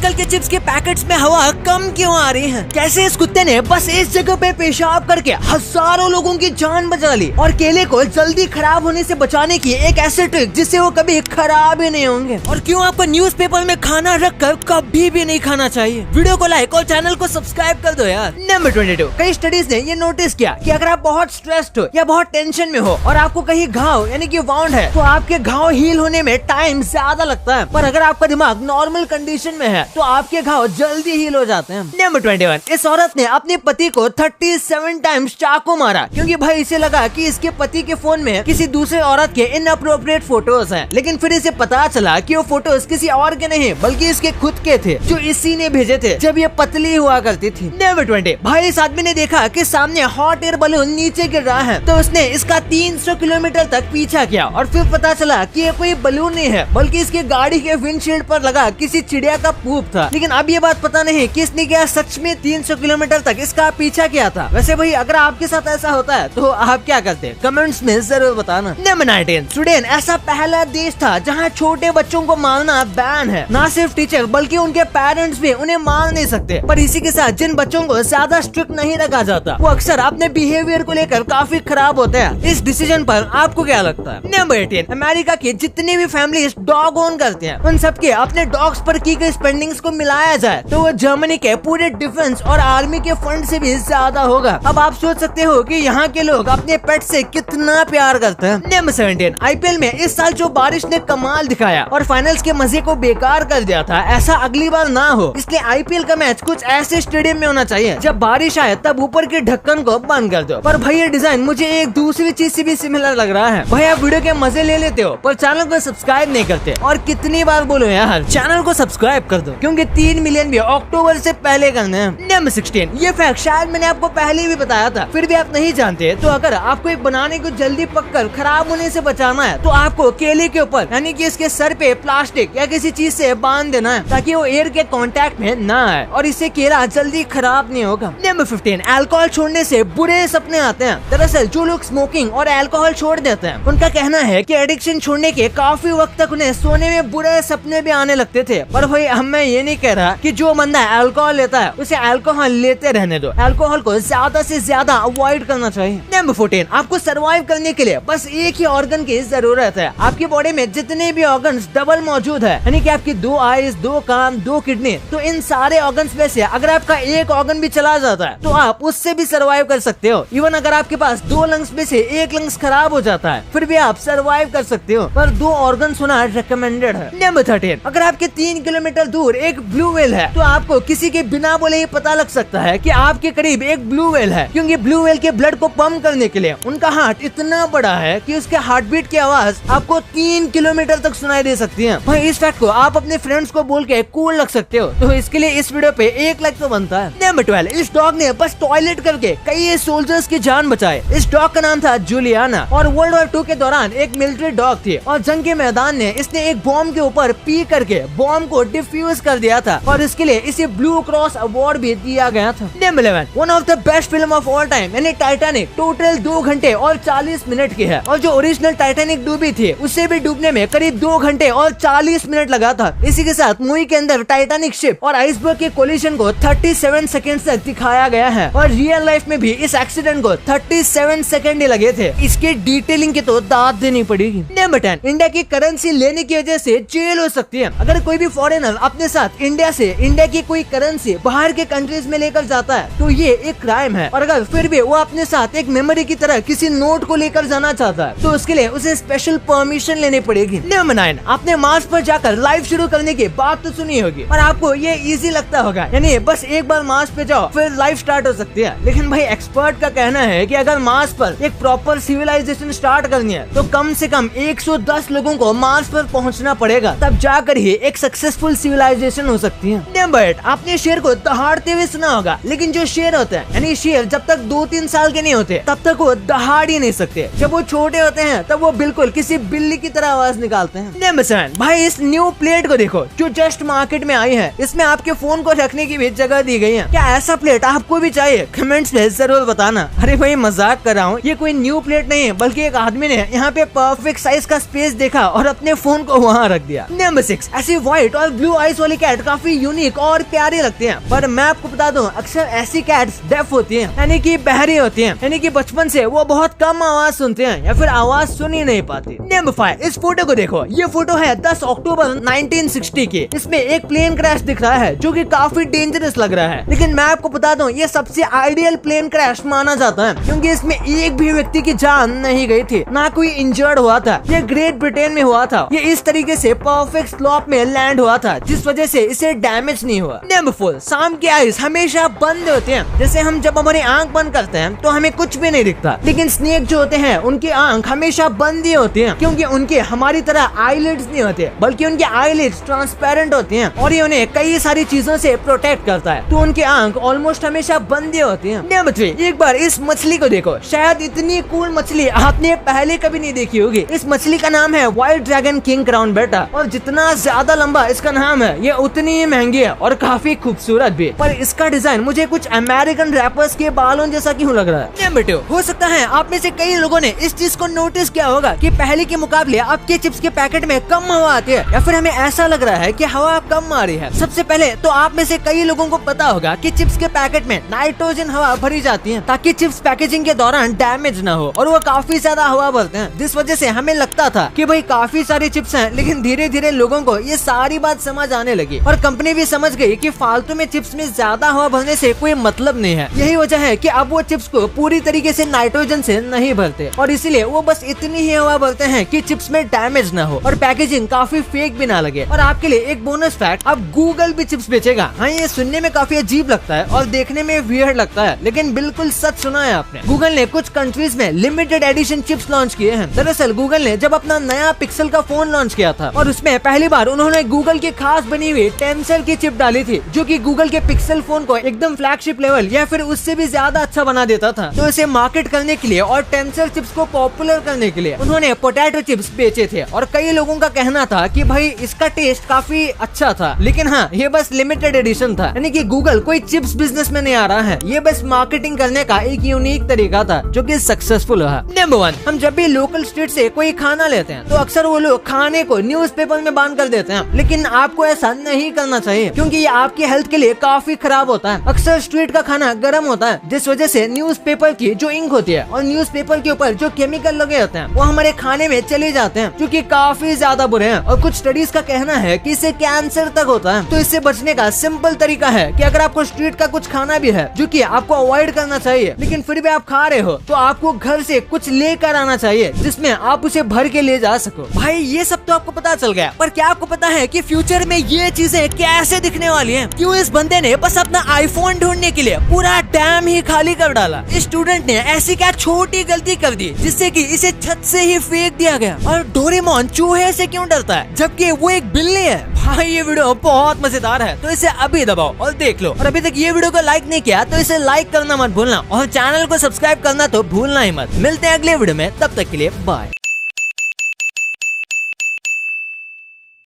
आजकल के चिप्स के पैकेट्स में हवा कम क्यों आ रही है? कैसे इस कुत्ते ने बस इस जगह पे पेशाब करके हजारों लोगों की जान बचा ली और केले को जल्दी खराब होने से बचाने की एक ऐसी ट्रिक जिससे वो कभी खराब ही नहीं होंगे। और क्यों आपको न्यूज़पेपर में खाना रखकर कभी भी नहीं खाना चाहिए। वीडियो को लाइक और चैनल को सब्सक्राइब कर दो यार। नंबर 22, कई स्टडीज ने ये नोटिस किया कि अगर आप बहुत स्ट्रेस्ड हो या बहुत टेंशन में हो और आपको कहीं घाव यानी कि वाउंड है तो आपके घाव हील होने में टाइम ज्यादा लगता है, पर अगर आपका दिमाग नॉर्मल कंडीशन में है तो आपके घाव जल्दी हील हो जाते हैं। नंबर 21, इस औरत ने अपने पति को 37 टाइम्स चाकू मारा क्योंकि भाई इसे लगा कि इसके पति के फोन में किसी दूसरे औरत के इनअप्रोप्रिएट फोटोज हैं, लेकिन फिर इसे पता चला कि वो फोटोज किसी और के नहीं बल्कि इसके खुद के थे जो इसी ने भेजे थे जब ये पतली हुआ करती थी। नंबर 20, भाई इस आदमी ने देखा कि सामने हॉट एयर बलून नीचे गिर रहा है तो उसने इसका 300 किलोमीटर तक पीछा किया और फिर पता चला कि ये कोई बलून नहीं है बल्कि इसके गाड़ी के विंडशील्ड पर लगा किसी चिड़िया का पूप था। लेकिन अब ये बात पता नहीं कि इसने क्या सच में 300 किलोमीटर तक इसका पीछा किया था। वैसे भाई अगर आपके साथ ऐसा होता है तो आप क्या करते हैं कमेंट्स में जरूर बताना। नंबर 19, स्वीडन ऐसा पहला देश था जहाँ छोटे बच्चों को मारना बैन है। ना सिर्फ टीचर बल्कि उनके पेरेंट्स भी उन्हें मार नहीं सकते, पर इसी के साथ जिन बच्चों को ज्यादा स्ट्रिक्ट नहीं रखा जाता वो अक्सर अपने बिहेवियर को लेकर काफी खराब होते हैं। इस डिसीजन पर आपको क्या लगता है? नंबर 18, अमेरिका की जितनी भी फैमिलीज डॉग ओन करते हैं उन सबके अपने डॉग्स पर की गई स्पेंडिंग्स को मिलाया जाए तो वो जर्मनी के पूरे डिफेंस और आर्मी के फंड से भी ज्यादा होगा। अब आप सोच सकते हो कि यहाँ के लोग अपने पेट से कितना प्यार करते हैं। नंबर 17, आईपीएल में इस साल जो बारिश ने कमाल दिखाया और फाइनल्स के मजे को बेकार कर दिया था, ऐसा अगली बार ना हो, इसलिए आईपीएल का मैच कुछ ऐसे स्टेडियम में होना चाहिए जब बारिश आए तब ऊपर के ढक्कन को बंद कर दो। पर भाई ये डिजाइन मुझे एक दूसरी चीज से भी सिमिलर लग रहा है। भाई आप वीडियो के मजे ले लेते हो पर चैनल को सब्सक्राइब नहीं करते, और कितनी बार बोलो यार चैनल को सब्सक्राइब कर दो क्योंकि 3 मिलियन भी अक्टूबर से पहले करने हैं। नंबर 16, ये फैक्ट शायद मैंने आपको पहले भी बताया था फिर भी आप नहीं जानते, तो अगर आपको एक बनाने को जल्दी पककर खराब होने से बचाना है तो आपको केले के ऊपर यानी कि इसके सर पे प्लास्टिक या किसी चीज से बांध देना है ताकि वो एयर के कांटेक्ट में ना आए और इससे केला जल्दी खराब नहीं होगा। नंबर 15, अल्कोहल छोड़ने से बुरे सपने आते हैं। दरअसल जो लोग स्मोकिंग और अल्कोहल छोड़ देते हैं उनका कहना है कि एडिक्शन छोड़ने के काफी वक्त तक उन्हें सोने में बुरे सपने भी आने लगते थे। पर भाई मैं ये नहीं कह रहा कि जो बंदा अल्कोहल लेता है उसे अल्कोहल लेते रहने दो, अल्कोहल को ज्यादा से ज्यादा अवॉइड करना चाहिए। नंबर 14, आपको सर्वाइव करने के लिए बस एक ही ऑर्गन की जरूरत है। आपकी बॉडी में जितने भी ऑर्गन्स डबल मौजूद है यानी कि आपकी 2 आईज, 2 कान, 2 किडनी, तो इन सारे ऑर्गन्स में से अगर आपका एक ऑर्गन भी चला जाता है तो आप उससे भी सर्वाइव कर सकते हो। इवन अगर आपके पास 2 लंग्स में से एक लंग्स खराब हो जाता है फिर भी आप सर्वाइव कर सकते हो, पर 2 ऑर्गन होना रिकमेंडेड है। नंबर 13, अगर आपके 3 किलोमीटर दूर एक ब्लू व्हेल है तो आपको किसी के बिना बोले ही पता लग सकता है कि आपके करीब एक ब्लू व्हेल है, क्योंकि ब्लू व्हेल के ब्लड को पंप करने के लिए उनका हार्ट इतना बड़ा है कि उसके हार्ट बीट की आवाज आपको 3 किलोमीटर तक सुनाई दे सकती है। भाई इस फैक्ट को आप अपने फ्रेंड्स को बोल के कूल लग सकते हो, तो इसके लिए इस वीडियो पे 1 लाइक तो बनता है। नंबर 12, इस डॉग ने बस टॉयलेट करके कई सोल्जर्स की जान बचाए। इस डॉग का नाम था जूलियाना और वर्ल्ड वॉर 2 के दौरान एक मिलिट्री डॉग थी और जंग के मैदान में इसने एक बॉम्ब के ऊपर पी करके बॉम्ब को डिफ्यूज कर दिया था और इसके लिए इसे ब्लू क्रॉस अवार्ड भी दिया गया था। Number 11, one of the best film of all time यानी टाइटैनिक टोटल 2 घंटे और 40 मिनट की है और जो ओरिजिनल टाइटैनिक डूबी थी उससे भी डूबने में करीब 2 घंटे और 40 मिनट लगा था। इसी के साथ मूवी के अंदर टाइटैनिक शिप और आइसबर्ग के कोलिजन को 37 सेकंड तक दिखाया गया है और रियल लाइफ में भी इस एक्सीडेंट को 37 सेकंड ही लगे थे। इसके डिटेलिंग की तो दाद देनी पड़ेगी। नंबर 10, इंडिया की करेंसी लेने की वजह से जेल हो सकती है। अगर कोई भी फॉरेनर अपने साथ इंडिया की कोई करेंसी बाहर के कंट्रीज में लेकर जाता है तो ये एक क्राइम है, और अगर फिर भी वो अपने साथ एक मेमोरी की तरह किसी नोट को लेकर जाना चाहता है तो उसके लिए उसे स्पेशल परमिशन लेनी पड़ेगी। नंबर 9, आपने मार्स पर जाकर लाइफ शुरू करने की बात तो सुनी होगी और आपको ये इजी लगता होगा यानी बस एक बार मार्स पे जाओ फिर लाइफ स्टार्ट हो सकती है। लेकिन भाई एक्सपर्ट का कहना है कि अगर मार्स पर एक प्रॉपर सिविलाइजेशन स्टार्ट करनी है तो कम से कम 110 लोगों को मार्स पर पहुंचना पड़ेगा, तब जाकर ही एक सक्सेसफुल सिविलाइजेशन हो सकती है। नंबर 8, आपने शेर को दहाड़ते हुए सुना होगा, लेकिन जो शेर होते हैं यानी शेर जब तक 2-3 साल के नहीं होते तब तक वो दहाड़ ही नहीं सकते। जब वो छोटे होते हैं तब वो बिल्कुल किसी बिल्ली की तरह आवाज निकालते हैं। नंबर 7, भाई इस न्यू प्लेट को देखो जो जस्ट मार्केट में आई है। इसमें आपके फोन को रखने की भी जगह दी गई है। क्या ऐसा प्लेट आपको भी चाहिए? कमेंट्स में जरूर बताना। अरे भाई मजाक कर रहा हूँ, ये कोई न्यू प्लेट नहीं है बल्कि एक आदमी ने यहाँ पे परफेक्ट साइज का स्पेस देखा और अपने फोन को वहाँ रख दिया। नंबर 6, ऐसी व्हाइट और ब्लू आइस वाली वाली कैट काफी यूनिक और प्यारी लगती है, पर मैं आपको बता दूं अक्सर ऐसी कैट्स डेफ होती हैं, यानी कि बहरी होती हैं, यानी कि बचपन से वो बहुत कम आवाज सुनते हैं या फिर आवाज सुन ही नहीं पाती। नंबर 5, इस फोटो को देखो। ये फोटो है 10 अक्टूबर 1960 की। इसमें एक प्लेन क्रैश दिख रहा है जो कि काफी डेंजरस लग रहा है, लेकिन मैं आपको बता दूं ये सबसे आइडियल प्लेन क्रैश माना जाता है, क्योंकि इसमें एक भी व्यक्ति की जान नहीं गई थी, ना कोई इंजर्ड हुआ था। ये ग्रेट ब्रिटेन में हुआ था। ये इस तरीके से परफेक्ट स्लोप में लैंड हुआ था, जिस वजह से इसे डैमेज नहीं हुआ। नंबर 4, शाम के आइज हमेशा बंद होते हैं। जैसे हम जब हमारी आंख बंद करते हैं तो हमें कुछ भी नहीं दिखता, लेकिन स्नेक जो होते हैं उनकी आंख हमेशा बंद ही होती है, क्योंकि उनके हमारी तरह आईलिड्स नहीं होते, बल्कि उनके आईलिड्स ट्रांसपेरेंट होती हैं और ये उन्हें कई सारी चीजों से प्रोटेक्ट करता है, तो उनकी आंख ऑलमोस्ट हमेशा बंद ही होती है। नंबर 3, एक बार इस मछली को देखो। शायद इतनी कूल मछली आपने पहले कभी नहीं देखी होगी। इस मछली का नाम है व्हाइट ड्रैगन किंग क्राउन बेटा, और जितना ज्यादा लंबा इसका नाम है ये उतनी ही महंगी है और काफी खूबसूरत भी। पर इसका डिजाइन मुझे कुछ अमेरिकन रैपर्स के बालों जैसा क्यों लग रहा है। नंबर 2, हो सकता है आप में से कई लोगों ने इस चीज को नोटिस किया होगा कि पहले के मुकाबले अब के चिप्स के पैकेट में कम हवा आती है, या फिर हमें ऐसा लग रहा है कि हवा कम आ रही है। सबसे पहले तो आप में से कई लोगों को पता होगा कि चिप्स के पैकेट में नाइट्रोजन हवा भरी जाती है, ताकि चिप्स पैकेजिंग के दौरान डैमेज न हो, और वो काफी ज्यादा हवा भरते हैं, जिस वजह से हमें लगता था कि भाई काफी सारे चिप्स हैं, लेकिन धीरे धीरे लोगों को ये सारी बात समझ आने लगी और कंपनी भी समझ गई कि फालतू में चिप्स में ज्यादा हवा भरने से कोई मतलब नहीं है। यही वजह है कि अब वो चिप्स को पूरी तरीके से नाइट्रोजन से नहीं भरते, और इसीलिए वो बस इतनी ही हवा भरते हैं कि चिप्स में डैमेज न हो और पैकेजिंग काफी फेक भी ना लगे। और आपके लिए एक बोनस फैक्ट, अब गूगल भी चिप्स बेचेगा। हाँ, ये सुनने में काफी अजीब लगता है और देखने में वियर्ड लगता है, लेकिन बिल्कुल सच सुना है आपने। गूगल ने कुछ कंट्रीज में लिमिटेड एडिशन चिप्स लॉन्च किए हैं। दरअसल गूगल ने जब अपना नया पिक्सल का फोन लॉन्च किया था, और उसमें पहली बार उन्होंने गूगल की खास बनी हुई टेंसेल की चिप डाली थी, जो कि गूगल के पिक्सल फोन को एकदम फ्लैगशिप लेवल या फिर उससे भी ज्यादा अच्छा बना देता था। तो इसे मार्केट करने के लिए और टेंसेल चिप्स को पॉपुलर करने के लिए उन्होंने पोटैटो चिप्स बेचे थे, और कई लोगों का कहना था कि भाई इसका टेस्ट काफी अच्छा था, लेकिन हाँ, ये बस लिमिटेड एडिशन था, यानी कि गूगल कोई चिप्स बिजनेस में नहीं आ रहा है, ये बस मार्केटिंग करने का एक यूनिक तरीका था जो कि सक्सेसफुल रहा। नंबर 1, हम जब भी लोकल स्ट्रीट से कोई खाना लेते हैं तो अक्सर वो लोग खाने को न्यूज़पेपर में बांध कर देते हैं, लेकिन आपको ऐसा नहीं करना चाहिए, क्योंकि ये आपकी हेल्थ के लिए काफी खराब होता है। अक्सर स्ट्रीट का खाना गर्म होता है, जिस वजह से न्यूज़पेपर की जो इंक होती है और न्यूज़पेपर के ऊपर जो केमिकल लगे होते हैं वो हमारे खाने में चले जाते हैं, जो कि काफी ज्यादा बुरे हैं, और कुछ स्टडीज का कहना है कि इससे कैंसर तक होता है। तो इससे बचने का सिंपल तरीका है कि अगर आपको स्ट्रीट का कुछ खाना भी है जो कि आपको अवॉइड करना चाहिए, लेकिन फिर भी आप खा रहे हो, तो आपको घर से कुछ लेकर आना चाहिए जिसमें आप उसे भर के ले जा सको। भाई ये सब तो आपको पता चल गया, पर क्या आपको पता है कि फ्यूचर में ये चीजें कैसे दिखने वाली हैं? क्यों इस बंदे ने बस अपना आईफोन ढूंढने के लिए पूरा डैम ही खाली कर डाला। इस स्टूडेंट ने ऐसी क्या छोटी गलती कर दी जिससे कि इसे छत से ही फेंक दिया गया। और डोरेमोन चूहे से क्यों डरता है जबकि वो एक बिल्ली है? भाई ये वीडियो बहुत मजेदार है, तो इसे अभी दबाओ और देख लो। और अभी तक ये वीडियो को लाइक नहीं किया तो इसे लाइक करना मत भूलना, और चैनल को सब्सक्राइब करना तो भूलना ही मत। मिलते हैं अगले वीडियो में, तब तक के लिए बाय।